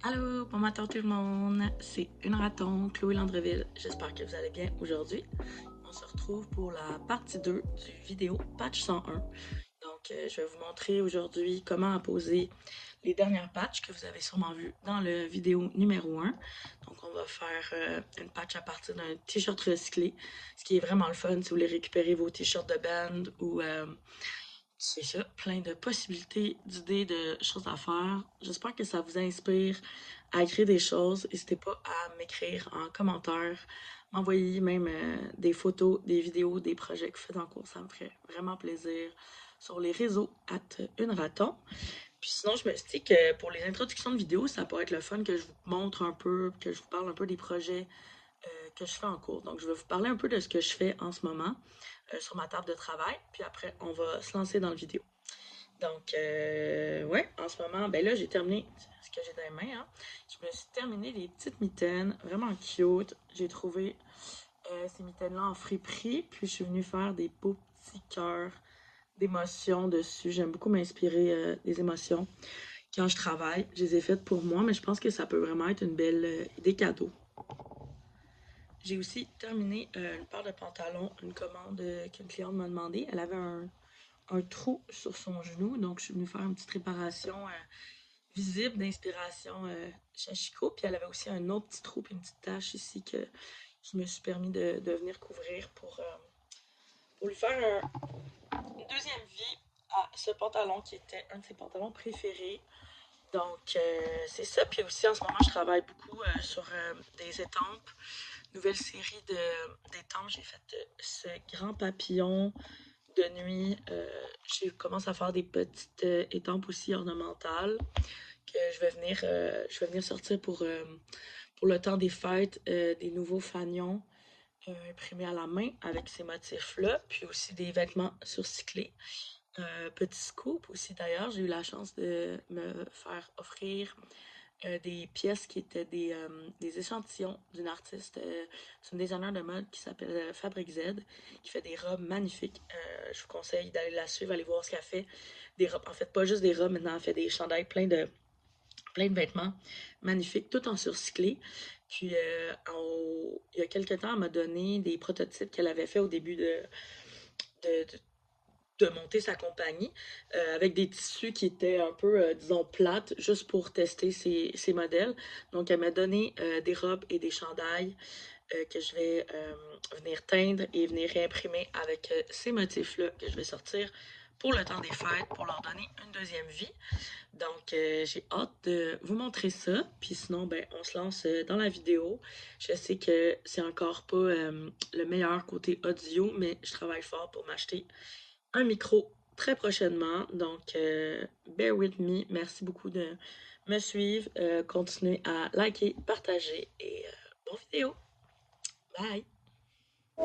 Allô, bon matin tout le monde, c'est une raton, Chloé Landreville. J'espère que vous allez bien aujourd'hui. On se retrouve pour la partie 2 du vidéo patch 101. Donc, je vais vous montrer aujourd'hui comment apposer les dernières patchs que vous avez sûrement vues dans le vidéo numéro 1. Donc, on va faire une patch à partir d'un t-shirt recyclé, ce qui est vraiment le fun si vous voulez récupérer vos t-shirts de band ou c'est ça, plein de possibilités, d'idées, de choses à faire. J'espère que ça vous inspire à écrire des choses. N'hésitez pas à m'écrire en commentaire, m'envoyer même des photos, des vidéos, des projets que vous faites en cours. Ça me ferait vraiment plaisir sur les réseaux une raton. Puis sinon, je me suis dit que pour les introductions de vidéos, ça pourrait être le fun que je vous montre un peu, que je vous parle un peu des projets que je fais en cours. Donc, je vais vous parler un peu de ce que je fais en ce moment sur ma table de travail. Puis après, on va se lancer dans le vidéo. Donc, ouais, en ce moment, ben là, j'ai terminé ce que j'ai dans les mains. Hein. Je me suis terminé les petites mitaines, vraiment cute. J'ai trouvé ces mitaines-là en friperie. Puis, je suis venue faire des beaux petits cœurs d'émotions dessus. J'aime beaucoup m'inspirer des émotions quand je travaille. Je les ai faites pour moi, mais je pense que ça peut vraiment être une belle idée cadeau. J'ai aussi terminé une paire de pantalons, une commande qu'une cliente m'a demandé. Elle avait un trou sur son genou, donc je suis venue faire une petite réparation visible d'inspiration Chico. Puis elle avait aussi un autre petit trou, puis une petite tache ici que je me suis permis de venir couvrir pour lui faire une deuxième vie à ce pantalon qui était un de ses pantalons préférés. Donc, c'est ça. Puis aussi, en ce moment, je travaille beaucoup sur des étampes. Nouvelle série d'étampes. J'ai fait ce grand papillon de nuit. Je commence à faire des petites étampes aussi ornementales que je vais venir sortir pour le temps des fêtes, des nouveaux fanions imprimés à la main avec ces motifs-là. Puis aussi des vêtements surcyclés. Petit scoop aussi d'ailleurs, j'ai eu la chance de me faire offrir des pièces qui étaient des échantillons d'une artiste, c'est une designer de mode qui s'appelle Fabric Z, qui fait des robes magnifiques. Je vous conseille d'aller la suivre, aller voir ce qu'elle fait. Des robes, en fait, pas juste des robes, maintenant elle fait des chandails plein de vêtements magnifiques, tout en surcyclé. Puis, il y a quelques temps, elle m'a donné des prototypes qu'elle avait fait au début de, de de monter sa compagnie avec des tissus qui étaient un peu, disons, plates, juste pour tester ses modèles. Donc, elle m'a donné des robes et des chandails que je vais venir teindre et venir réimprimer avec ces motifs-là que je vais sortir pour le temps des fêtes, pour leur donner une deuxième vie. Donc, j'ai hâte de vous montrer ça. Puis sinon, ben, on se lance dans la vidéo. Je sais que c'est encore pas le meilleur côté audio, mais je travaille fort pour m'acheter un micro très prochainement. Donc, bear with me. Merci beaucoup de me suivre. Continuez à liker, partager et bonne vidéo. Bye! Je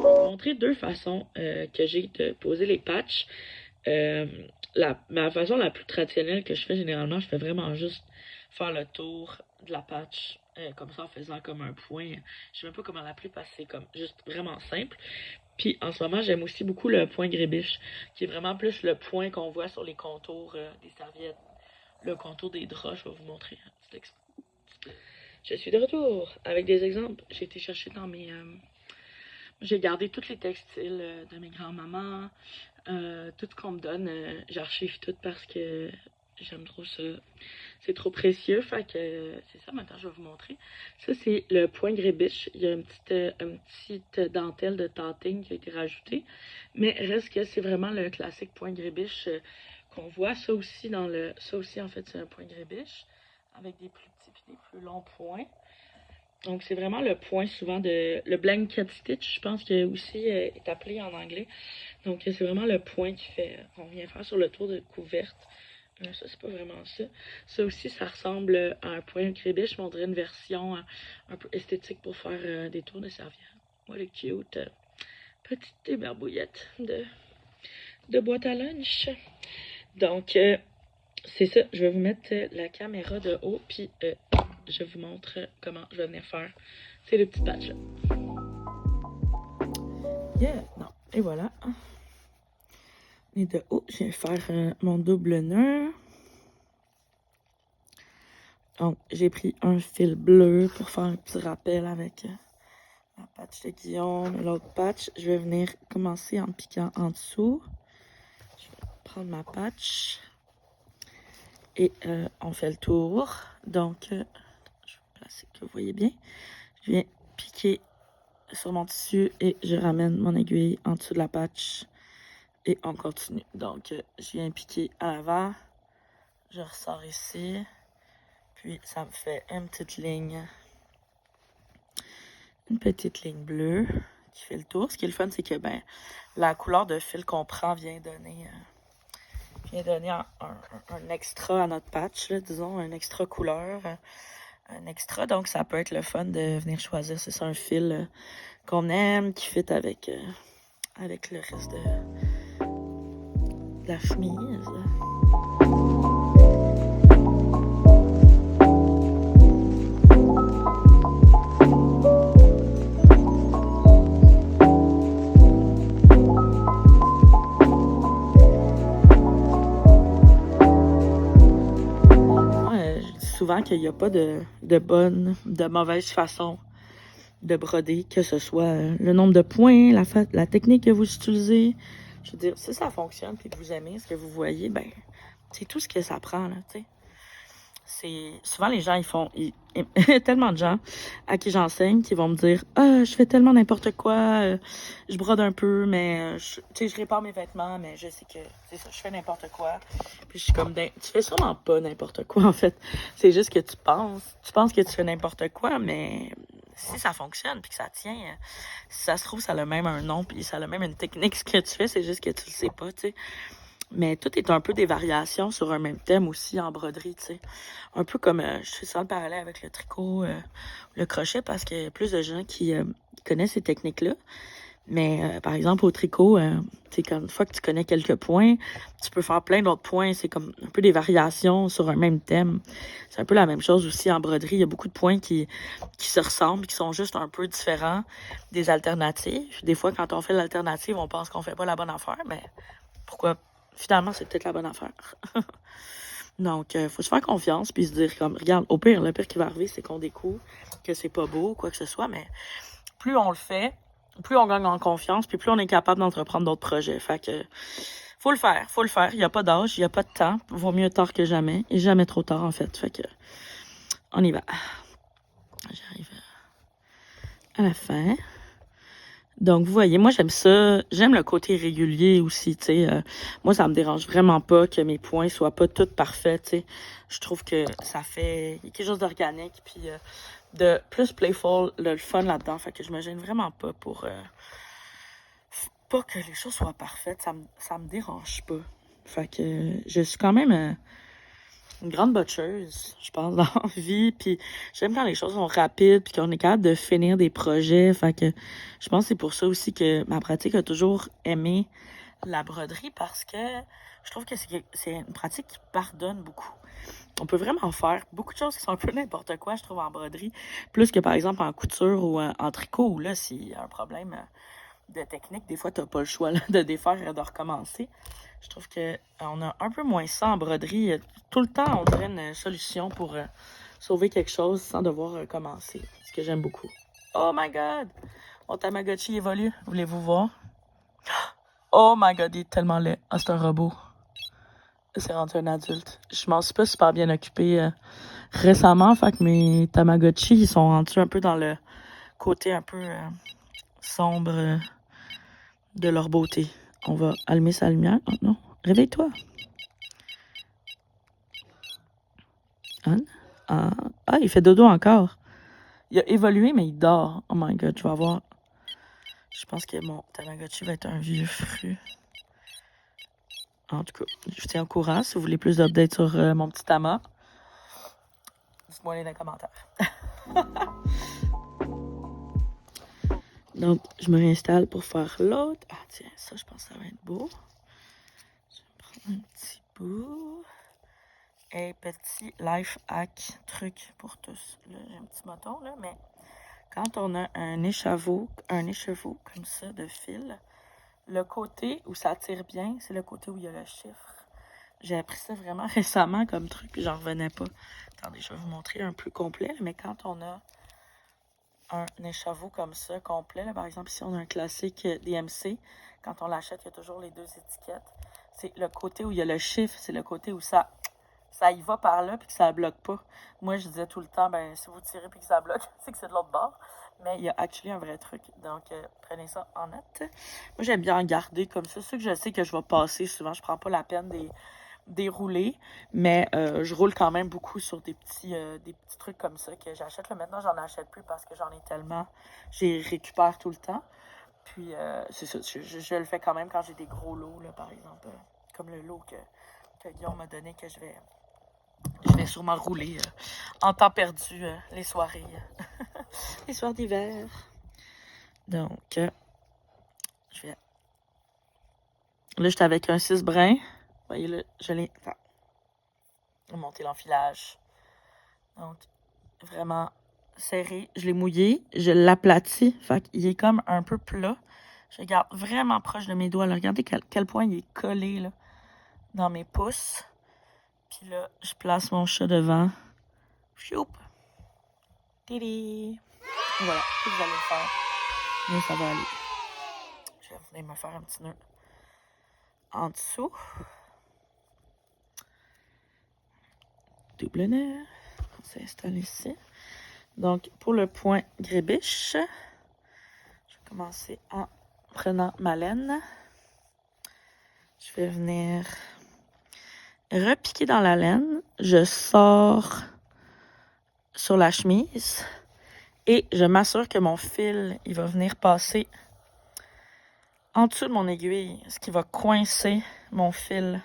vais vous montrer deux façons que j'ai de poser les patchs. Euh, ma façon la plus traditionnelle que je fais généralement, je fais vraiment juste faire le tour de la patch comme ça en faisant comme un point. Je sais même pas comment l'appeler parce que c'est comme juste vraiment simple. Puis en ce moment, j'aime aussi beaucoup le point grébiche, qui est vraiment plus le point qu'on voit sur les contours des serviettes, le contour des draps. Je vais vous montrer. Je suis de retour avec des exemples. J'ai été chercher dans mes. J'ai gardé tous les textiles de mes grands-mamans, tout ce qu'on me donne. J'archive tout parce que j'aime trop ça. C'est trop précieux, fait que c'est ça. Maintenant, je vais vous montrer. Ça, c'est le point grébiche. Il y a une petite dentelle de tatting qui a été rajoutée, mais reste que c'est vraiment le classique point grébiche qu'on voit. Ça aussi, en fait, c'est un point grébiche avec des plus petits et des plus longs points. Donc, c'est vraiment le point souvent le blanket stitch, je pense que aussi est appelé en anglais. Donc, c'est vraiment le point qu'on vient faire sur le tour de couverte. Ça, c'est pas vraiment ça. Ça aussi, ça ressemble à un point crébiche, mais on dirait une version un peu esthétique pour faire des tours de serviette. What a cute petite débarbouillette de boîte à lunch. Donc, c'est ça. Je vais vous mettre la caméra de haut, puis je vous montre comment je vais venir faire ces deux petits patchs là. Yeah, non. Et voilà. Et de haut, je viens faire mon double nœud. Donc, j'ai pris un fil bleu pour faire un petit rappel avec la patch de Guillaume. L'autre patch, je vais venir commencer en piquant en dessous. Je vais prendre ma patch. Et on fait le tour. Donc, je vais placer que vous voyez bien. Je viens piquer sur mon tissu et je ramène mon aiguille en dessous de la patch. Et on continue. Donc, je viens piquer à l'avant. Je ressors ici. Puis, ça me fait une petite ligne bleue qui fait le tour. Ce qui est le fun, c'est que la couleur de fil qu'on prend vient donner un extra à notre patch, là, disons, un extra couleur, un extra. Donc, ça peut être le fun de venir choisir, c'est ça, un fil qu'on aime, qui fit avec le reste de la chemise. Souvent qu'il n'y a pas de bonne, de mauvaise façon de broder, que ce soit le nombre de points, la technique que vous utilisez. Je veux dire, si ça fonctionne puis que vous aimez ce que vous voyez, c'est tout ce que ça prend, là, tu sais. C'est souvent les gens tellement de gens à qui j'enseigne qui vont me dire je fais tellement n'importe quoi, je brode un peu mais je répare mes vêtements mais je sais que c'est ça, je fais n'importe quoi. Puis je suis comme tu fais sûrement pas n'importe quoi en fait. C'est juste que tu penses que tu fais n'importe quoi, mais si ça fonctionne puis que ça tient, si ça se trouve ça a même un nom puis ça a même une technique ce que tu fais, c'est juste que tu le sais pas, tu sais. Mais tout est un peu des variations sur un même thème aussi en broderie, tu sais. Un peu comme, je fais ça le parallèle avec le tricot, le crochet, parce qu'il y a plus de gens qui connaissent ces techniques-là. Mais par exemple, au tricot, tu sais, une fois que tu connais quelques points, tu peux faire plein d'autres points. C'est comme un peu des variations sur un même thème. C'est un peu la même chose aussi en broderie. Il y a beaucoup de points qui se ressemblent, qui sont juste un peu différents des alternatives. Des fois, quand on fait l'alternative, on pense qu'on fait pas la bonne affaire, mais pourquoi? Finalement, c'est peut-être la bonne affaire. Donc, faut se faire confiance puis se dire comme, regarde, au pire, le pire qui va arriver, c'est qu'on découvre que c'est pas beau, quoi que ce soit, mais plus on le fait, plus on gagne en confiance, puis plus on est capable d'entreprendre d'autres projets. Fait que, faut le faire. Il n'y a pas d'âge, il n'y a pas de temps. Vaut mieux tard que jamais, et jamais trop tard, en fait. Fait que, on y va. J'arrive à la fin. Donc, vous voyez, moi, j'aime ça. J'aime le côté régulier aussi, tu sais. Moi, ça me dérange vraiment pas que mes points soient pas tous parfaits, tu sais. Je trouve que ça fait quelque chose d'organique, puis de plus playful, le fun là-dedans. Fait que je me gêne vraiment pas pour pas que les choses soient parfaites. Ça me dérange pas. Fait que je suis quand même une grande botcheuse, je pense, dans la vie. Puis j'aime quand les choses sont rapides, puis qu'on est capable de finir des projets. Fait que je pense que c'est pour ça aussi que ma pratique a toujours aimé la broderie, parce que je trouve que c'est une pratique qui pardonne beaucoup. On peut vraiment faire beaucoup de choses qui sont un peu n'importe quoi, je trouve, en broderie. Plus que, par exemple, en couture ou en tricot, où là, s'il y a un problème de technique, des fois, t'as pas le choix là, de défaire et de recommencer. Je trouve que on a un peu moins ça en broderie. Tout le temps, on dirait une solution pour sauver quelque chose sans devoir recommencer. Ce que j'aime beaucoup. Oh my god! Mon Tamagotchi évolue. Voulez-vous voir? Oh my god, il est tellement laid. Ah, c'est un robot. C'est rendu un adulte. Je m'en suis pas super bien occupée récemment. Fait que mes Tamagotchi, ils sont rendus un peu dans le côté un peu sombre de leur beauté. On va allumer sa lumière. Oh non, réveille-toi. Anne? Ah, il fait dodo encore. Il a évolué, mais il dort. Oh my god, je vais avoir... Je pense que mon Tamagotchi va être un vieux fru. En tout cas, je vous tiens au courant. Si vous voulez plus d'updates sur mon petit Tama, dites-moi dans les commentaires. Donc, je me réinstalle pour faire l'autre. Ah tiens, ça, je pense que ça va être beau. Je vais prendre un petit bout. Et petit life hack, truc pour tous. Là, j'ai un petit bâton, là, mais quand on a un écheveau comme ça de fil, le côté où ça tire bien, c'est le côté où il y a le chiffre. J'ai appris ça vraiment récemment comme truc, puis j'en revenais pas. Attendez, je vais vous montrer un plus complet, mais quand on a un écheveau comme ça, complet, là, par exemple, ici on a un classique DMC, quand on l'achète, il y a toujours les deux étiquettes. C'est le côté où il y a le chiffre, c'est le côté où ça y va par là puis que ça bloque pas. Moi, je disais tout le temps, ben si vous tirez puis que ça bloque, c'est que c'est de l'autre bord. Mais il y a actually un vrai truc. Donc, prenez ça en note. Moi, j'aime bien en garder comme ça. C'est sûr que je sais que je vais passer souvent. Je prends pas la peine des rouler, mais je roule quand même beaucoup sur des petits trucs comme ça que j'achète. Là, maintenant, j'en achète plus parce que j'en ai tellement. J'y récupère tout le temps. Puis, c'est ça. Je le fais quand même quand j'ai des gros lots, là, par exemple. Comme le lot que Guillaume m'a donné, que je vais sûrement rouler en temps perdu les soirées. Les soirs d'hiver. Donc, je vais... Là, j'étais avec un 6 brins. Vous voyez, là, je l'ai... Attends. Monter l'enfilage. Donc, vraiment serré. Je l'ai mouillé. Je l'aplatis. Fait qu'il est comme un peu plat. Je le garde vraiment proche de mes doigts. Là. Regardez quel point il est collé là, dans mes pouces. Puis là, je place mon chat devant. Choup! Tidi! Voilà, vous allez le faire. Mais ça va aller. Je vais venir me faire un petit nœud en dessous. Double nœud. On s'installe ici. Donc, pour le point grébiche, je vais commencer en prenant ma laine. Je vais venir repiquer dans la laine. Je sors sur la chemise et je m'assure que mon fil, il va venir passer en dessous de mon aiguille, ce qui va coincer mon fil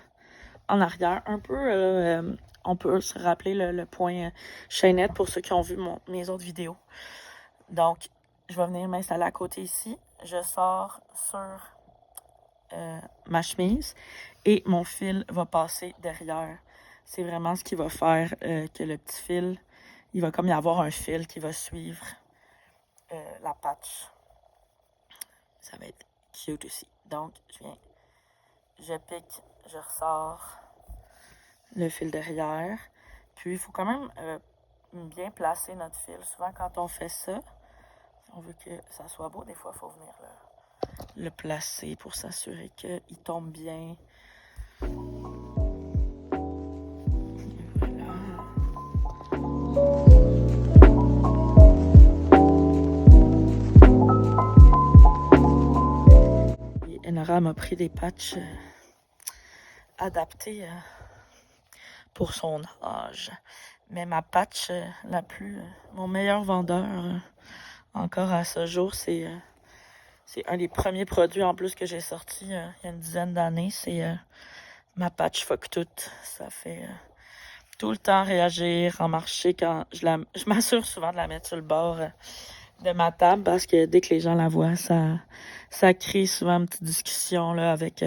en arrière. Un peu, on peut se rappeler le point chaînette pour ceux qui ont vu mes autres vidéos. Donc, je vais venir m'installer à côté ici. Je sors sur ma chemise et mon fil va passer derrière. C'est vraiment ce qui va faire que le petit fil, il va comme y avoir un fil qui va suivre la patch. Ça va être cute aussi. Donc, je pique, je ressors le fil derrière. Puis, il faut quand même bien placer notre fil. Souvent, quand on fait ça, si on veut que ça soit beau, des fois, il faut venir le placer pour s'assurer qu'il tombe bien. Enora m'a pris des patchs adaptés pour son âge. Mais ma patch mon meilleur vendeur encore à ce jour, c'est un des premiers produits en plus que j'ai sorti il y a une dizaine d'années. C'est ma patch Fuck Tout. Ça fait tout le temps réagir en marché quand je m'assure souvent de la mettre sur le bord de ma table parce que dès que les gens la voient, ça crée souvent une petite discussion là, avec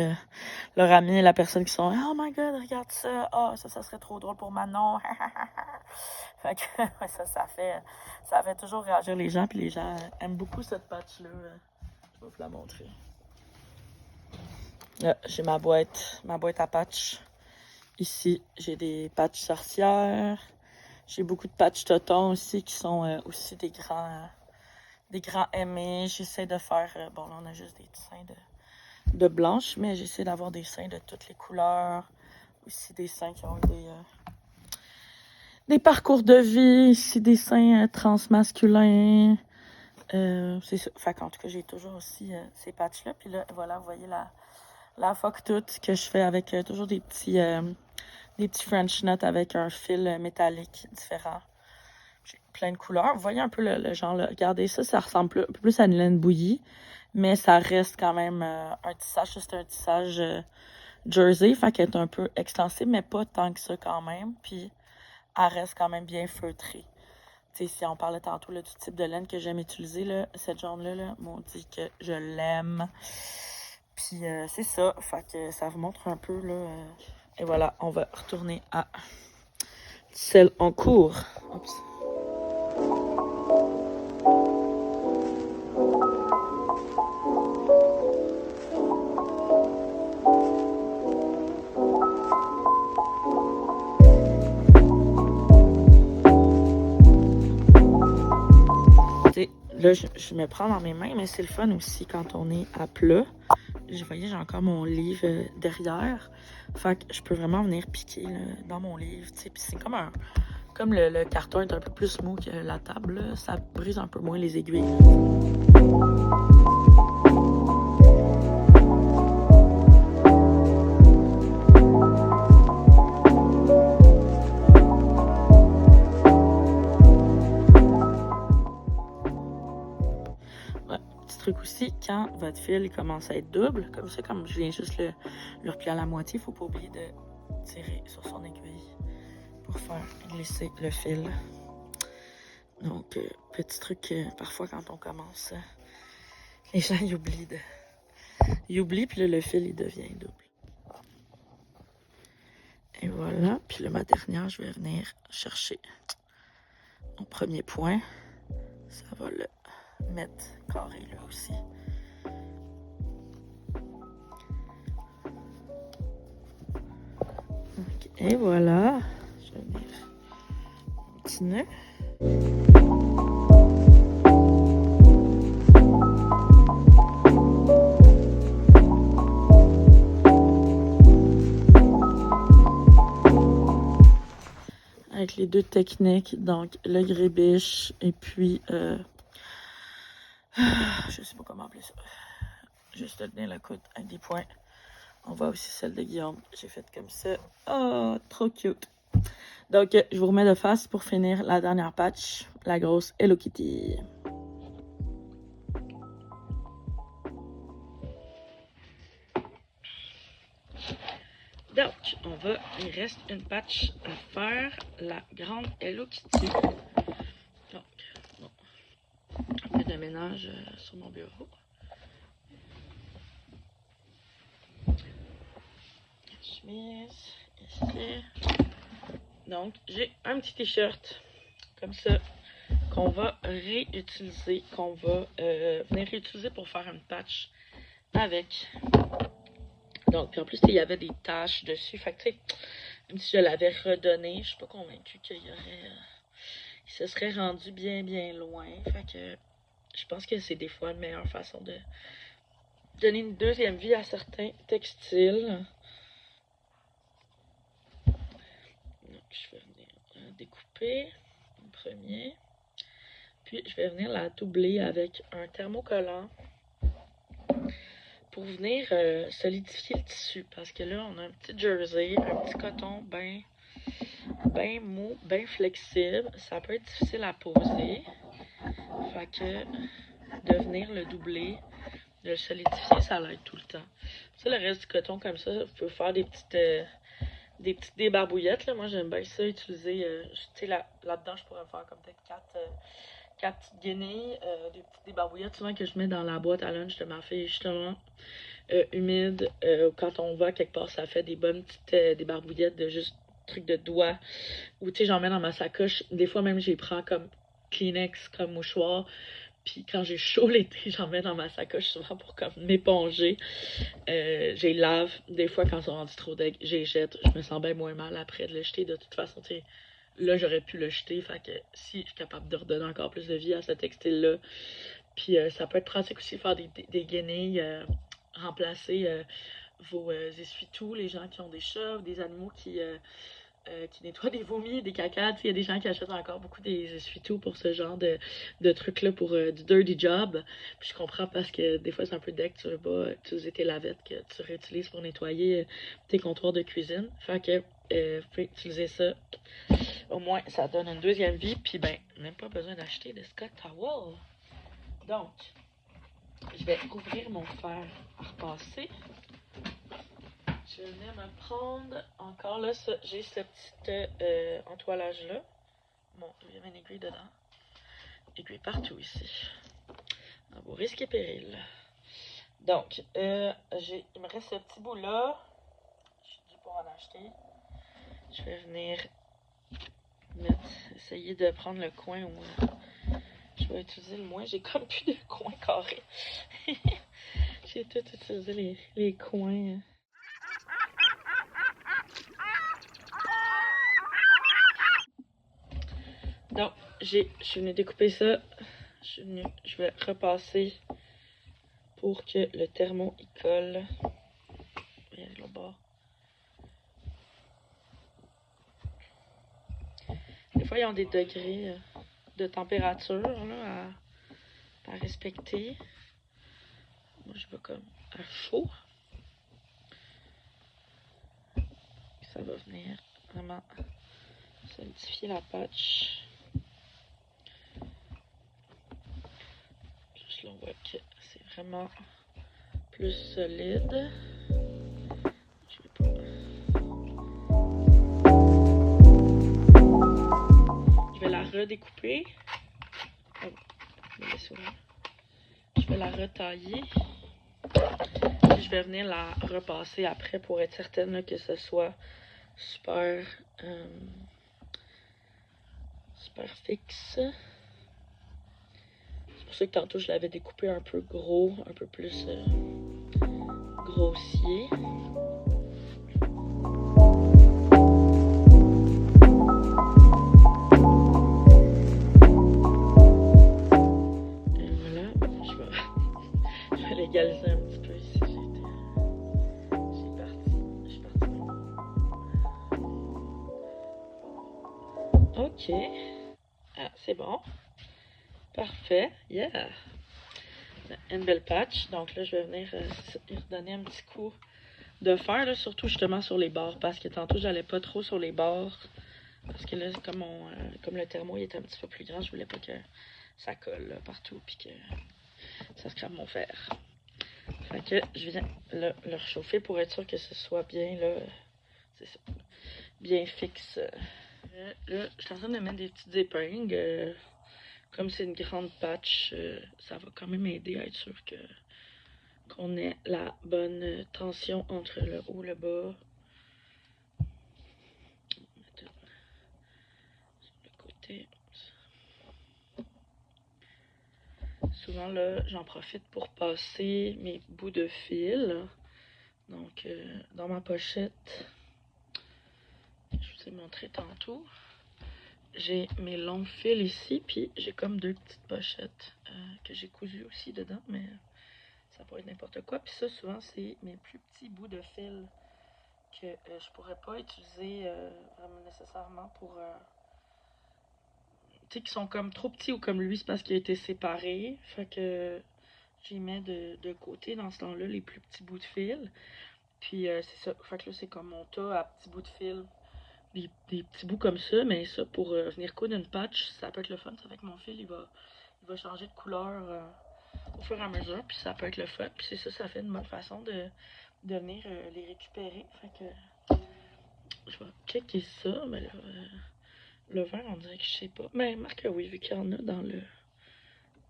leur ami et la personne qui sont « Oh my God, regarde ça! Oh, ça serait trop drôle pour Manon! » Fait que ça fait toujours réagir les gens, puis les gens aiment beaucoup cette patch-là. Je vais vous la montrer. Là, j'ai ma boîte à patch. Ici, j'ai des patchs sorcières. J'ai beaucoup de patchs totons aussi qui sont aussi des grands aimés. J'essaie de faire... bon, là, on a juste des seins de blanche, mais j'essaie d'avoir des seins de toutes les couleurs. Aussi des seins qui ont des parcours de vie. Ici, des seins transmasculins. C'est ça. Fait qu'en tout cas, j'ai toujours aussi ces patchs-là. Puis là, voilà, vous voyez la Fuck Tout que je fais avec toujours des petits French nuts avec un fil métallique différent. J'ai plein de couleurs. Vous voyez un peu le genre, là. Regardez ça ressemble un peu plus à une laine bouillie, mais ça reste quand même un tissage. C'est un tissage jersey, fait qu'elle est un peu extensible, mais pas tant que ça quand même. Puis, elle reste quand même bien feutrée. Tu sais, si on parlait tantôt là, du type de laine que j'aime utiliser, là, cette jaune-là, m'ont dit que je l'aime. Puis, c'est ça. Fait que ça vous montre un peu, là. Et voilà, on va retourner à celle en cours. Oups. là, je me prends dans mes mains, mais c'est le fun aussi quand on est à plat. Vous voyez, j'ai encore mon livre derrière. Fait que je peux vraiment venir piquer là, dans mon livre, tu sais. Puis c'est comme le carton est un peu plus mou que la table, là, ça brise un peu moins les aiguilles. Truc aussi, quand votre fil commence à être double, comme ça, comme je viens juste le replier à la moitié, il ne faut pas oublier de tirer sur son aiguille pour faire glisser le fil. Donc, petit truc, parfois quand on commence, les gens ils oublient, puis là, le fil il devient double. Et voilà, puis là, ma dernière, je vais venir chercher mon premier point. Ça va le mettre carré là aussi. Et voilà, je vais venir mon petit nœud. Avec les deux techniques, donc le grébiche et puis, je sais pas comment appeler ça, juste tenir le coude avec des points. On voit aussi celle de Guillaume, j'ai fait comme ça. Oh, trop cute! Donc, je vous remets de face pour finir la dernière patch, la grosse Hello Kitty. Donc, il reste une patch à faire, la grande Hello Kitty. Donc, bon, un peu de ménage sur mon bureau. Chemise, ici. Donc, j'ai un petit t-shirt, comme ça, qu'on va réutiliser, qu'on va venir réutiliser pour faire une patch avec. Donc, puis en plus, il y avait des taches dessus. Fait que, tu sais, même si je l'avais redonné, je suis pas convaincue qu'il y aurait... il se serait rendu bien, bien loin. Fait que je pense que c'est des fois une meilleure façon de donner une deuxième vie à certains textiles. Donc, je vais venir découper en premier. Puis, je vais venir la doubler avec un thermocollant pour venir solidifier le tissu. Parce que là, on a un petit jersey, un petit coton bien mou, bien flexible. Ça peut être difficile à poser. Fait que de venir le doubler, de le solidifier, ça l'aide tout le temps. Ça, le reste du coton comme ça, vous pouvez faire des petites débarbouillettes. Là. Moi, j'aime bien ça, utiliser, tu sais, là-dedans, je pourrais faire comme peut-être 4 petites guenilles, des petites débarbouillettes, souvent que je mets dans la boîte à lunch de ma fille, justement, humide. Quand on va quelque part, ça fait des bonnes petites débarbouillettes de juste trucs de doigts. Ou, tu sais, j'en mets dans ma sacoche. Des fois, même, j'y prends comme Kleenex, comme mouchoir. Puis quand j'ai chaud l'été, j'en mets dans ma sacoche souvent pour comme m'éponger. J'ai lave. Des fois, quand c'est rendu trop deg, j'ai jette. Je me sens bien moins mal après de le jeter. De toute façon, tu sais, là, j'aurais pu le jeter. Fait que si je suis capable de redonner encore plus de vie à ce textile-là. Puis ça peut être pratique aussi de faire des guenilles, remplacer vos essuie-tout, les gens qui ont des chats, des animaux qui nettoient des vomis, des cacades. Il y a des gens qui achètent encore beaucoup des essuie-tout pour ce genre de trucs-là, pour du dirty job. Puis je comprends parce que des fois, c'est un peu deck, tu veux pas utiliser tes lavettes que tu réutilises pour nettoyer tes comptoirs de cuisine. Fait que vous pouvez utiliser ça. Au moins, ça donne une deuxième vie. Puis ben, même pas besoin d'acheter de Scott Towel. Donc, je vais ouvrir mon fer à repasser. Je vais venir me prendre encore là, j'ai ce petit entoilage-là. Bon, il y a une aiguille dedans. Aiguille partout ici. À vos risques et périls. Donc, il me reste ce petit bout-là. Je suis due pour en acheter. Je vais venir essayer de prendre le coin où je vais utiliser le moins. J'ai comme plus de coins carrés. J'ai tout utilisé les coins. Donc, je suis venue découper ça. je vais repasser pour que le thermo y colle. Viens de l'autre bord. Des fois, ils ont des degrés de température là, à respecter. Moi, je vais comme à chaud. Ça va venir vraiment solidifier la patch. Juste là, on voit que c'est vraiment plus solide. Je vais pas... Je vais la redécouper. Oh, je vais la retailler. Puis je vais venir la repasser après pour être certaine là, que ce soit super fixe. C'est pour ça que tantôt je l'avais découpé un peu gros, un peu plus grossier. Et voilà, je vais l'égaliser un petit peu ici. Je suis partie. Ok. Ah, c'est bon. Parfait. Yeah. Une belle patch. Donc là, je vais venir y redonner un petit coup de fer, là, surtout justement sur les bords. Parce que tantôt, j'allais pas trop sur les bords. Parce que là, comme le thermo il était un petit peu plus grand, je voulais pas que ça colle là, partout. Puis que ça se crame mon fer. Fait que je viens le réchauffer pour être sûr que ce soit bien, là. C'est ça. Bien fixe. Là, je suis en train de mettre des petites épingles. Comme c'est une grande patch, ça va quand même aider à être sûr qu'on ait la bonne tension entre le haut et le bas. Sur le côté. Souvent là, j'en profite pour passer mes bouts de fil. Donc, dans ma pochette, je vous ai montré tantôt. J'ai mes longs fils ici, puis j'ai comme deux petites pochettes que j'ai cousues aussi dedans, mais ça pourrait être n'importe quoi. Puis ça, souvent, c'est mes plus petits bouts de fil que je pourrais pas utiliser vraiment nécessairement pour... tu sais, qui sont comme trop petits ou comme lui, c'est parce qu'il a été séparé. Fait que j'y mets de côté dans ce temps-là les plus petits bouts de fil. Puis c'est ça. Fait que là, c'est comme mon tas à petits bouts de fil. Des petits bouts comme ça, mais ça, pour venir coudre une patch, ça peut être le fun. Ça fait que mon fil, il va changer de couleur au fur et à mesure, puis ça peut être le fun. Puis c'est ça, ça fait une bonne façon de venir les récupérer. Fait que je vais checker ça, mais là, le vert, on dirait que je sais pas. Mais marque que oui, vu qu'il y en a dans le...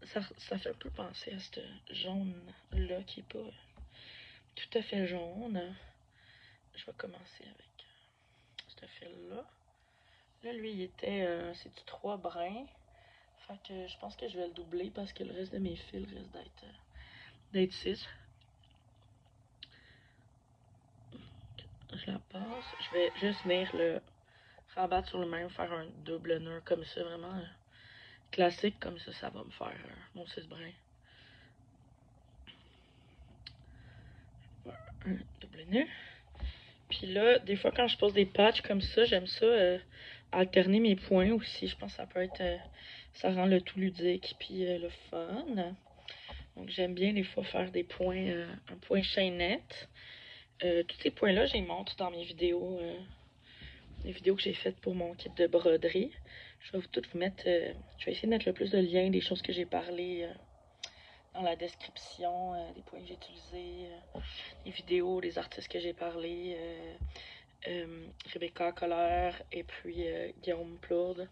Ça fait un peu penser à ce jaune-là qui est pas tout à fait jaune. Je vais commencer avec ce fil-là. Là, lui, il était, c'est du 3 brins. Fait que je pense que je vais le doubler parce que le reste de mes fils risque d'être 6. Je la passe. Je vais juste venir le rabattre sur le même, faire un double nœud comme ça, vraiment classique. Comme ça va me faire mon 6 brins. Un double nœud. Puis là, des fois, quand je pose des patchs comme ça, j'aime ça alterner mes points aussi. Je pense que ça peut être... ça rend le tout ludique puis le fun. Donc, j'aime bien des fois faire des points, un point chaînette. Tous ces points-là, je les montre dans mes vidéos. Les vidéos que j'ai faites pour mon kit de broderie. Je vais tout vous mettre... je vais essayer de mettre le plus de liens des choses que j'ai parlé dans la description, des points que j'ai utilisés, les vidéos, les artistes que j'ai parlé, Rebecca Colère et puis Guillaume Plourde,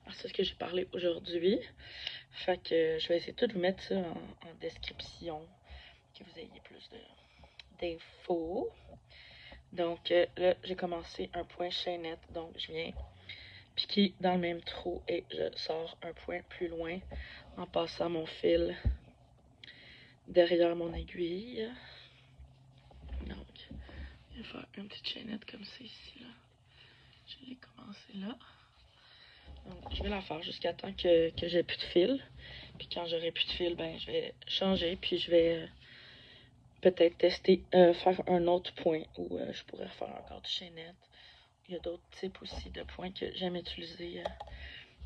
artiste que j'ai parlé aujourd'hui. Fait que je vais essayer de tout vous mettre ça en description, que vous ayez plus d'infos. Donc là, j'ai commencé un point chaînette, donc je viens piquer dans le même trou et je sors un point plus loin en passant mon fil derrière mon aiguille. Donc, je vais faire une petite chaînette comme ça ici, là. Je l'ai commencé là. Donc, je vais la faire jusqu'à temps que j'ai plus de fil. Puis quand j'aurai plus de fil, ben je vais changer. Puis je vais peut-être tester, faire un autre point où je pourrais refaire encore du chaînette. Il y a d'autres types aussi de points que j'aime utiliser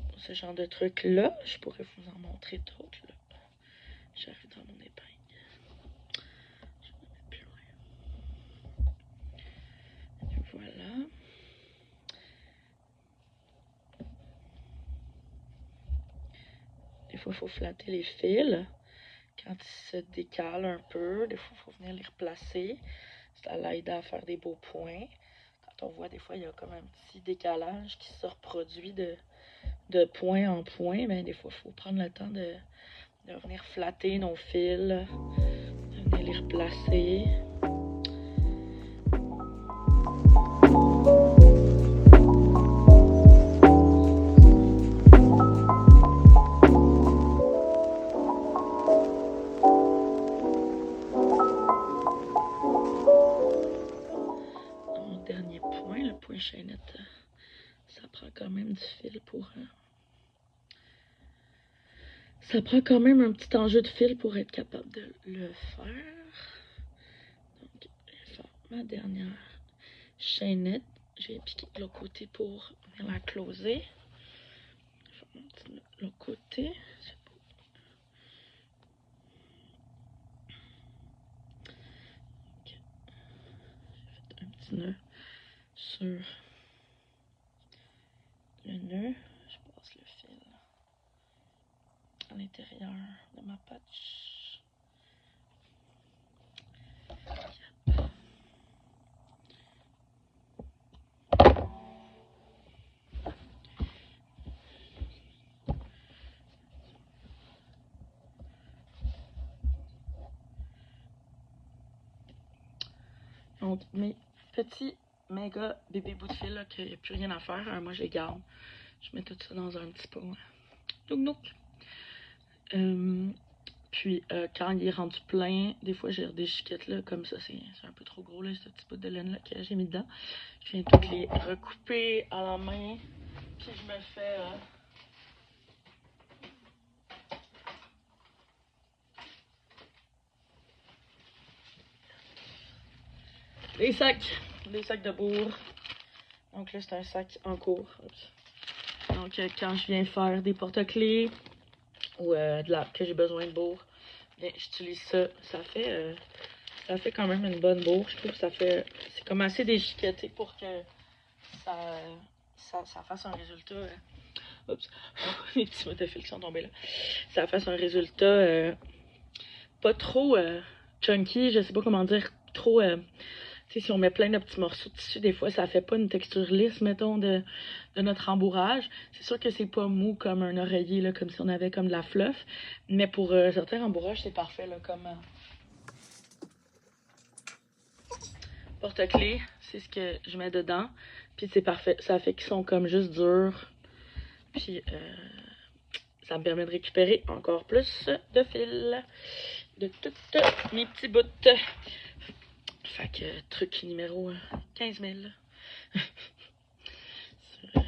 pour ce genre de trucs-là. Je pourrais vous en montrer d'autres. J'arrive dans mon épingle. Je vais mettre plus loin. Et voilà. Des fois, il faut flatter les fils. Quand ils se décalent un peu, des fois, il faut venir les replacer. Ça l'aide à faire des beaux points. Quand on voit, des fois, il y a comme un petit décalage qui se reproduit de point en point. Mais des fois, il faut prendre le temps de venir flatter nos fils, de venir les replacer. Mon dernier point, le point chaînette, ça prend quand même du fil pour... Ça prend quand même un petit enjeu de fil pour être capable de le faire. Donc, je vais faire ma dernière chaînette. Je vais piquer de l'autre côté pour venir la closer. Je vais faire mon petit nœud de l'autre côté. C'est beau. Okay. J'ai fait un petit nœud sur le nœud. Je passe le fil à l'intérieur de ma patch. Donc, mes petits méga bébés bouts de fil, qu'il n'y a plus rien à faire, moi je les garde. Je mets tout ça dans un petit pot. Nouk nouk. Puis quand il est rendu plein, des fois j'ai des chiquettes là, comme ça, c'est un peu trop gros là, ce petit bout de laine là que j'ai mis dedans. Je viens toutes les recouper à la main. Puis je me fais des sacs de bourre. Donc là, c'est un sac en cours. Donc quand je viens faire des porte-clés ou que j'ai besoin de bourre, bien, j'utilise ça. Ça fait quand même une bonne bourre. Je trouve que c'est comme assez déchiqueté pour que ça fasse un résultat. Oups, les petits mots de fil sont tombés là. Ça fasse un résultat pas trop chunky, je sais pas comment dire, trop. Tu sais, si on met plein de petits morceaux de tissu, des fois, ça fait pas une texture lisse, mettons, de notre rembourrage. C'est sûr que c'est pas mou comme un oreiller, là, comme si on avait comme de la fluff. Mais pour certains rembourrages, c'est parfait, là, comme porte-clés, c'est ce que je mets dedans. Puis c'est parfait. Ça fait qu'ils sont comme juste durs. Puis ça me permet de récupérer encore plus de fil de tous mes petits bouts. Fait que truc numéro 15 000. Ah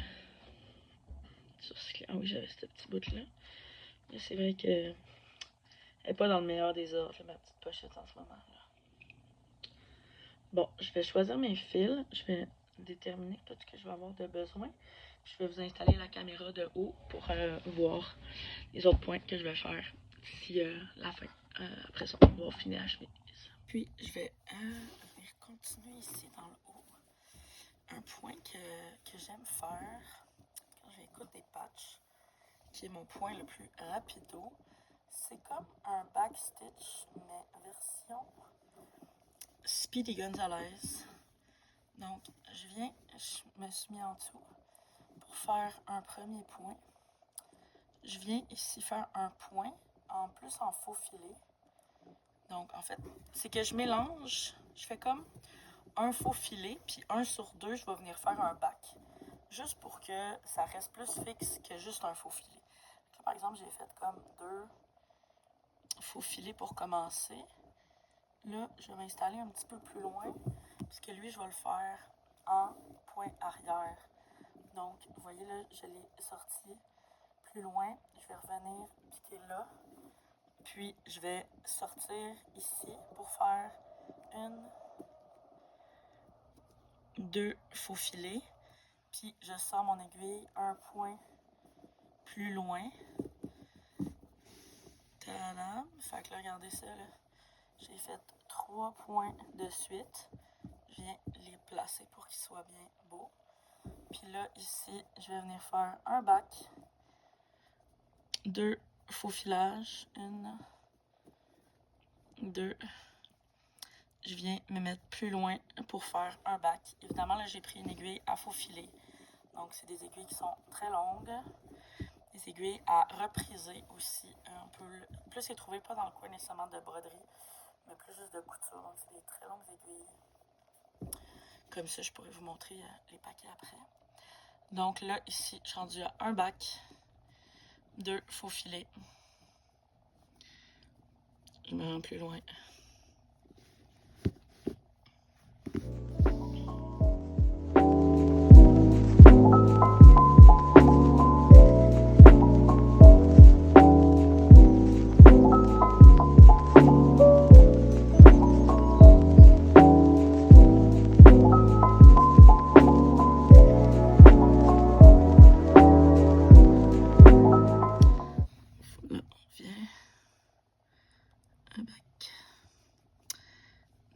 oui, j'avais ce petit bout-là. Mais c'est vrai que elle n'est pas dans le meilleur des ordres, là, ma petite pochette en ce moment. Là. Bon, je vais choisir mes fils. Je vais déterminer tout ce que je vais avoir de besoin. Je vais vous installer la caméra de haut pour voir les autres points que je vais faire d'ici la fin. Après ça, on va avoir fini la chemise. Puis, je vais venir continuer ici dans le haut. Un point que j'aime faire quand j'écoute des patchs, qui est mon point le plus rapido, c'est comme un backstitch, mais version Speedy Gonzalez. Donc, je me suis mis en dessous pour faire un premier point. Je viens ici faire un point, en plus en faux filet. Donc, en fait, c'est que je mélange, je fais comme un faux filet, puis un sur deux, je vais venir faire un back. Juste pour que ça reste plus fixe que juste un faux filet. Donc, par exemple, j'ai fait comme 2 faux filets pour commencer. Là, je vais m'installer un petit peu plus loin, puisque lui, je vais le faire en point arrière. Donc, vous voyez là, je l'ai sorti plus loin. Je vais revenir piquer là. Puis je vais sortir ici pour faire 2 faux filets. Puis je sors mon aiguille un point plus loin. Tadam! Fait que là, regardez ça, là. J'ai fait 3 points de suite. Je viens les placer pour qu'ils soient bien beaux. Puis là, ici, je vais venir faire un bac. 2 faux filages. 1, 2. Je viens me mettre plus loin pour faire un bac. Évidemment, là, j'ai pris une aiguille à faux filet. Donc, c'est des aiguilles qui sont très longues. Des aiguilles à repriser aussi. Un peu plus les trouver pas dans le coin nécessairement de broderie, mais plus juste de couture. Donc, c'est des très longues aiguilles. Comme ça, je pourrais vous montrer les paquets après. Donc là, ici, je suis rendue à un bac, 2 faux filets. Je me rends plus loin. Un bac,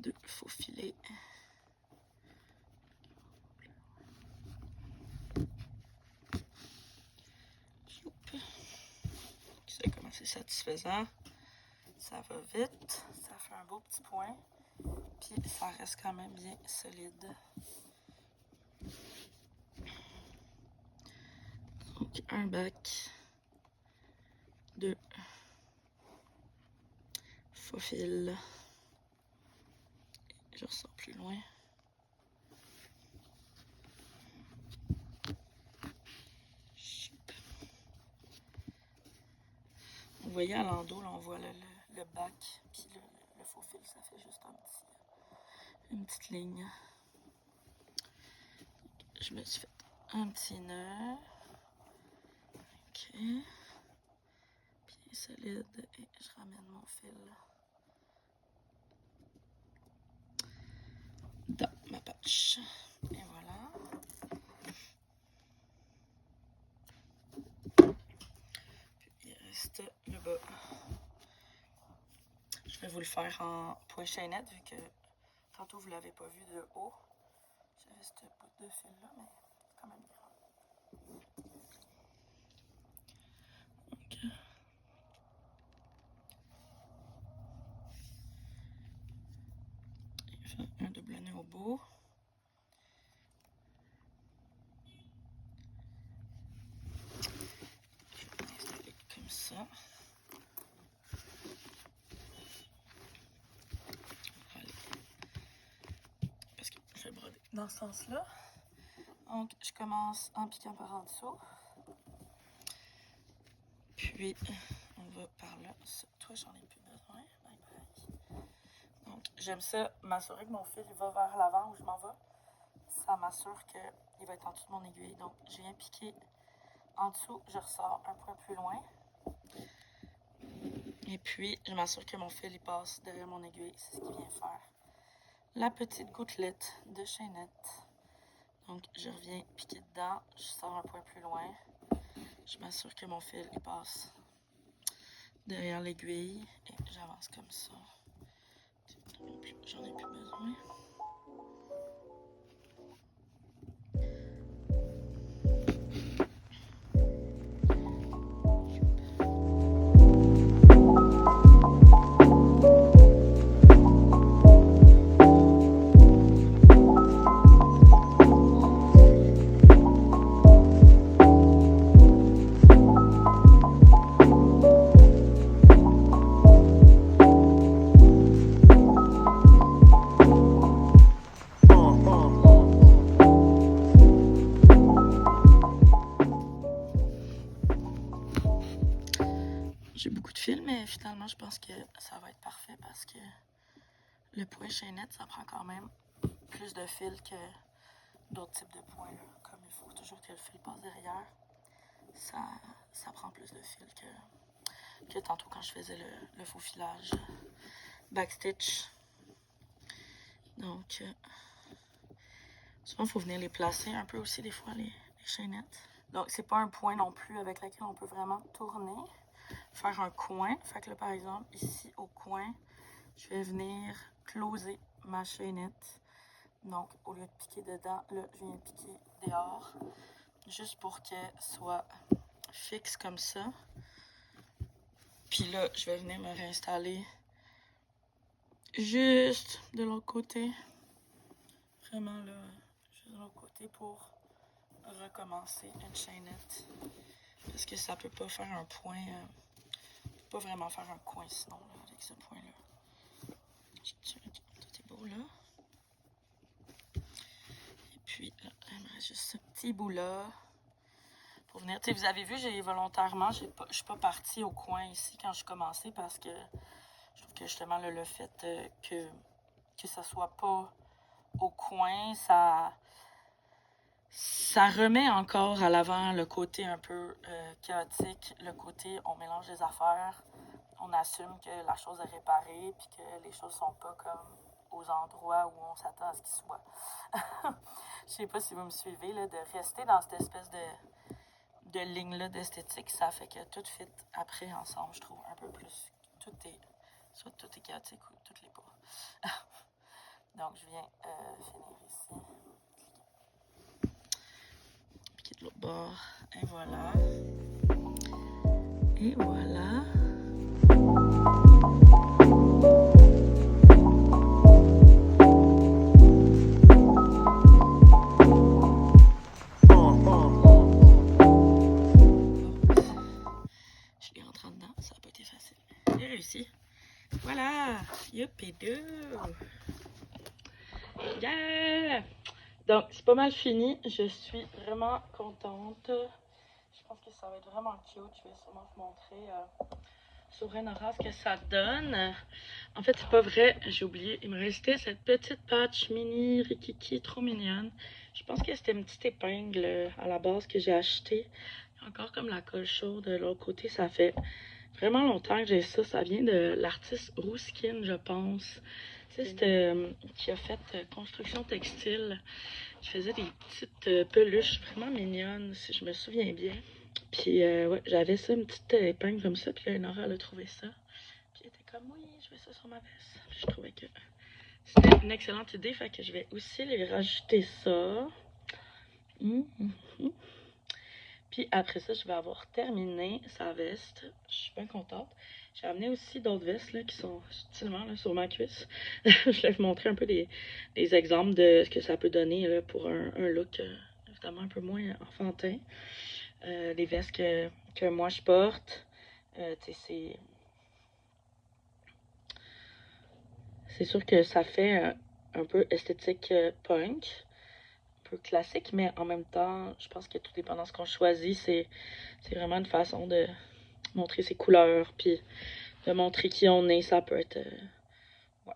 2 faux filets. C'est comment c'est satisfaisant. Ça va vite, ça fait un beau petit point. Puis ça reste quand même bien solide. Donc un bac, 2 faux fils. Je ressors plus loin. Vous voyez à l'endos, là, on voit le bac, puis le faux fil, ça fait juste une petite ligne. Je me suis fait un petit nœud. Ok. Bien solide. Et je ramène mon fil dans ma patch. Et voilà. Puis il reste le bas. Je vais vous le faire en point chaînette vu que tantôt vous ne l'avez pas vu de haut. J'avais ce bout de fil là, mais c'est quand même grand. Donc, je fais un double nœud au bout. Je vais l'installer comme ça. Parce que je vais broder dans ce sens-là. Donc, je commence en piquant par en dessous. Puis, on va par là. Toi, j'en ai plus besoin. Bye bye. Donc, j'aime ça, m'assurer que mon fil il va vers l'avant où je m'en vais. Ça m'assure qu'il va être en dessous de mon aiguille. Donc, je viens piquer en dessous, je ressors un point plus loin. Et puis, je m'assure que mon fil il passe derrière mon aiguille. C'est ce qu'il vient faire. La petite gouttelette de chaînette. Donc, je reviens piquer dedans, je sors un point plus loin. Je m'assure que mon fil il passe derrière l'aiguille et j'avance comme ça. J'en ai plus besoin. J'ai beaucoup de fils, mais finalement, je pense que ça va être parfait parce que le point chaînette, ça prend quand même plus de fils que d'autres types de points, là. Comme il faut toujours que le fil passe derrière, ça prend plus de fil que tantôt quand je faisais le faux filage backstitch. Donc, souvent, il faut venir les placer un peu aussi, des fois, les chaînettes. Donc, c'est pas un point non plus avec lequel on peut vraiment tourner. Faire un coin. Fait que là, par exemple, ici, au coin, je vais venir closer ma chaînette. Donc, au lieu de piquer dedans, là, je viens piquer dehors. Juste pour qu'elle soit fixe comme ça. Puis là, je vais venir me réinstaller juste de l'autre côté. Vraiment là, juste de l'autre côté pour recommencer une chaînette. Parce que ça peut pas faire un point, pas vraiment faire un coin sinon là, avec ce point-là. Tout est beau là. Et puis là, il me reste juste ce petit bout-là. Pour venir, tu sais, vous avez vu, j'ai volontairement, je suis pas partie au coin ici quand je commençais parce que je trouve que justement là, le fait que ça soit pas au coin, ça remet encore à l'avant le côté un peu chaotique, le côté on mélange les affaires, on assume que la chose est réparée puis que les choses sont pas comme aux endroits où on s'attend à ce qu'ils soient. Je sais pas si vous me suivez, là, de rester dans cette espèce de ligne-là d'esthétique, ça fait que tout fit après ensemble, je trouve, un peu plus. Soit tout est chaotique ou tout l'est pas. Donc, je viens finir ici. Piquer de l'autre bord. Et voilà. Et voilà. Je l'ai rentré dedans, ça n'a pas été facile. J'ai réussi. Voilà. Youpidou. Yeah! Donc, c'est pas mal fini. Je suis vraiment contente. Je pense que ça va être vraiment cute. Je vais sûrement vous montrer sur Renora ce que ça donne. En fait, c'est pas vrai. J'ai oublié. Il me restait cette petite patch mini Rikiki trop mignonne. Je pense que c'était une petite épingle à la base que j'ai achetée. Encore comme la colle chaude de l'autre côté. Ça fait vraiment longtemps que j'ai ça. Ça vient de l'artiste Rouskin, je pense. C'est qui a fait construction textile. Je faisais des petites peluches vraiment mignonnes, si je me souviens bien. Puis, ouais, j'avais ça, une petite épingle comme ça. Puis là, Nora, elle a trouvé ça. Puis elle était comme, oui, je veux ça sur ma veste. Puis je trouvais que c'était une excellente idée. Fait que je vais aussi lui rajouter ça. Puis après ça, je vais avoir terminé sa veste. Je suis bien contente. J'ai amené aussi d'autres vestes là, qui sont subtilement là, sur ma cuisse. Je vais vous montrer un peu des exemples de ce que ça peut donner là, pour un look évidemment un peu moins enfantin. Les vestes que moi je porte, c'est sûr que ça fait un peu esthétique punk, un peu classique, mais en même temps, je pense que tout dépendant de ce qu'on choisit, c'est vraiment une façon de montrer ses couleurs, puis de montrer qui on est. Ça peut être... ouais.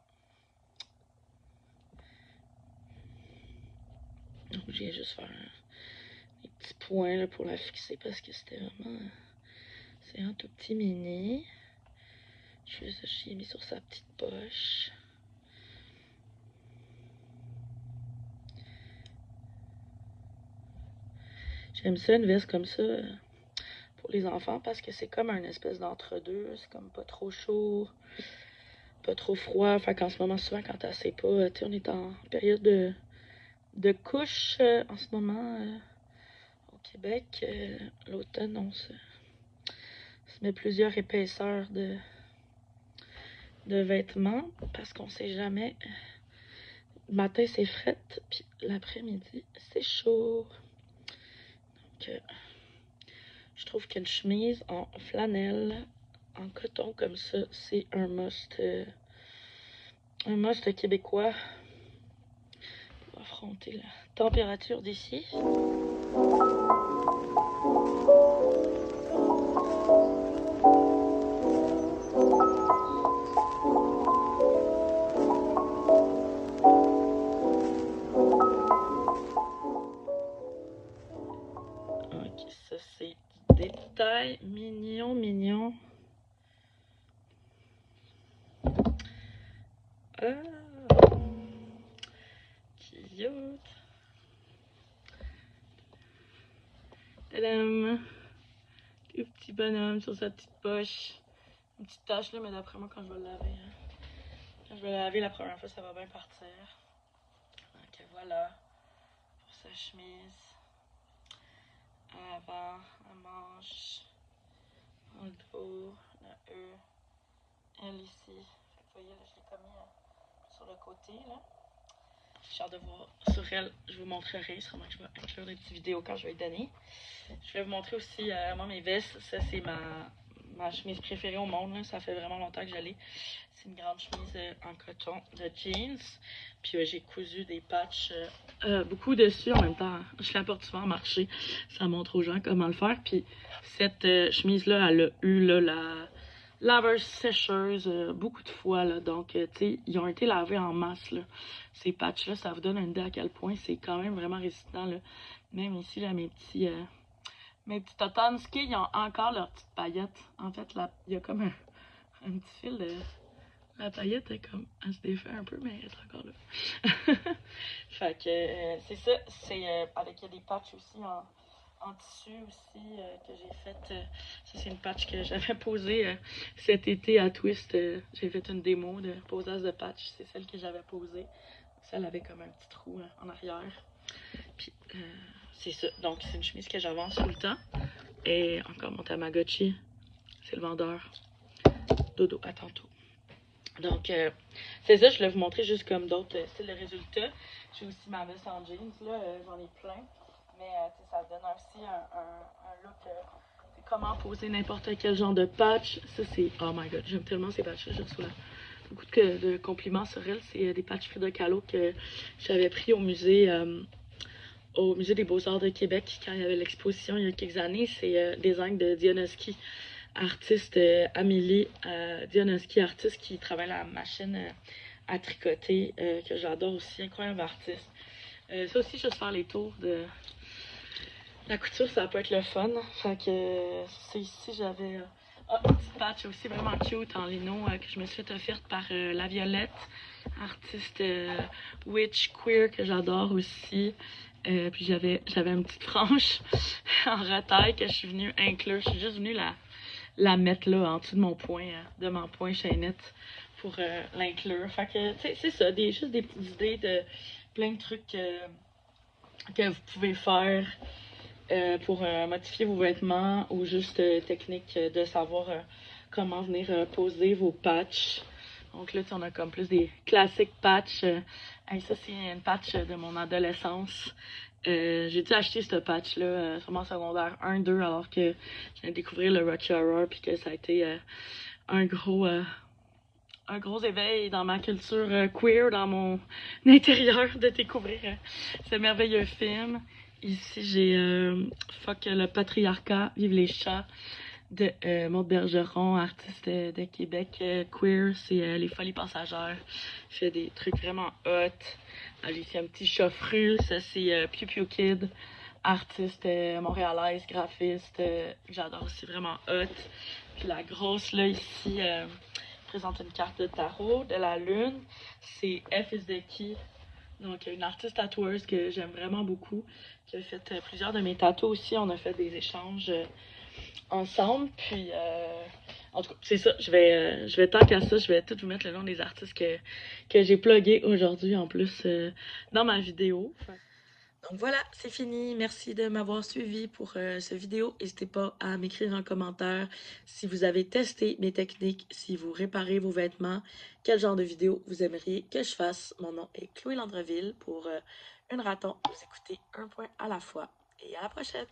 Donc, je viens juste faire des petits points là, pour la fixer parce que c'était vraiment... c'est un tout petit mini. Je l'ai mis sur sa petite poche. J'aime ça, une veste comme ça pour les enfants parce que c'est comme un espèce d'entre-deux. C'est comme pas trop chaud, pas trop froid. Fait qu'en ce moment, souvent, quand t'as sais pas, on est en période de couche en ce moment au Québec. L'automne, on se met plusieurs épaisseurs de vêtements parce qu'on sait jamais. Le matin, c'est fret, puis l'après-midi, c'est chaud. Donc, je trouve qu'une chemise en flanelle, en coton comme ça, c'est un must québécois pour affronter la température d'ici. ça c'est des détails mignons. Ah, cute. Tadam! Le petit bonhomme sur sa petite poche. Une petite tache là, mais d'après moi, quand je vais le laver, quand je vais le laver la première fois, ça va bien partir. Donc voilà, pour sa chemise. À l'avant, à manche, dans le dos, le E, elle ici. Fait que vous voyez, là, je l'ai pas mis sur le côté, là. J'ai hâte de voir sur elle, je vous montrerai, sûrement que je vais inclure des petites vidéos quand je vais les donner. Je vais vous montrer aussi, moi, mes vestes. Ça, c'est ma chemise préférée au monde, là. Ça fait vraiment longtemps que je l'ai. C'est une grande chemise en coton de jeans. Puis j'ai cousu des patchs beaucoup dessus en même temps. Je la porte souvent en marché. Ça montre aux gens comment le faire. Puis cette chemise-là, elle a eu là, la laveuse sécheuse beaucoup de fois. Là. Donc, tu sais, ils ont été lavés en masse. Là. Ces patchs-là, ça vous donne une idée à quel point c'est quand même vraiment résistant. Là. Même ici, là, mes petits Totanski, ils ont encore leurs petites paillettes. En fait, là, il y a comme un petit fil de... La paillette est comme... Elle se défait un peu, mais elle est encore là. Fait que c'est ça. C'est avec des patchs aussi en tissu aussi que j'ai fait. Ça, c'est une patch que j'avais posée cet été à Twist. J'ai fait une démo de posage de patch. C'est celle que j'avais posée. Ça, elle avait comme un petit trou en arrière. Puis c'est ça. Donc, c'est une chemise que j'avance tout le temps. Et encore mon Tamagotchi. C'est le vendeur. Dodo, à tantôt. Donc, c'est ça, je voulais vous montrer juste comme d'autres styles de résultats. J'ai aussi ma veste en jeans, là, j'en ai plein. Mais ça donne aussi un look, comment poser n'importe quel genre de patch. Ça, c'est, oh my god, j'aime tellement ces patchs-là, je reçois beaucoup de compliments sur elles. C'est des patchs Frida Kahlo que j'avais pris au musée des Beaux-Arts de Québec quand il y avait l'exposition il y a quelques années. C'est design de Dionoski, artiste Amélie Dionoski, artiste qui travaille à la machine à tricoter, que j'adore aussi, incroyable artiste. Ça aussi, juste faire les tours de la couture, ça peut être le fun. Fait que c'est ici, j'avais une petite patch aussi vraiment cute en lino que je me suis fait offerte par La Violette, artiste witch queer que j'adore aussi. Puis j'avais une petite frange en retaille que je suis venue inclure. Je suis juste venue la mettre là en dessous de mon point, chaînette pour l'inclure. Fait que, tu sais, c'est ça, juste des petites idées de plein de trucs que vous pouvez faire pour modifier vos vêtements ou juste technique de savoir comment venir poser vos patchs. Donc là, on a comme plus des classiques patchs. Ça, c'est une patch de mon adolescence. J'ai dû acheter ce patch-là sur mon secondaire 1-2 alors que je viens de découvrir le Rocky Horror puis que ça a été un gros éveil dans ma culture queer, dans mon intérieur de découvrir ce merveilleux film. Ici, j'ai Fuck le patriarcat, vive les chats de Maud Bergeron, artiste de Québec, queer, c'est Les Folies Passagères. Je fais des trucs vraiment hot. J'ai ici un petit chaufferu, ça c'est Pew Pew Kid, artiste montréalaise, graphiste, j'adore, c'est vraiment hot. Puis la grosse là ici présente une carte de tarot de la lune, c'est F is the Key. Donc, une artiste tatoueuse que j'aime vraiment beaucoup, qui a fait plusieurs de mes tatous aussi. On a fait des échanges ensemble. Puis, en tout cas, c'est ça. Je vais tant qu'à ça, je vais tout vous mettre le nom des artistes que j'ai plugués aujourd'hui en plus dans ma vidéo. Donc voilà, c'est fini. Merci de m'avoir suivi pour cette vidéo. N'hésitez pas à m'écrire en commentaire si vous avez testé mes techniques, si vous réparez vos vêtements, quel genre de vidéo vous aimeriez que je fasse. Mon nom est Chloé Landreville pour Une Raton. Vous écoutez un point à la fois. Et à la prochaine.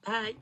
Bye!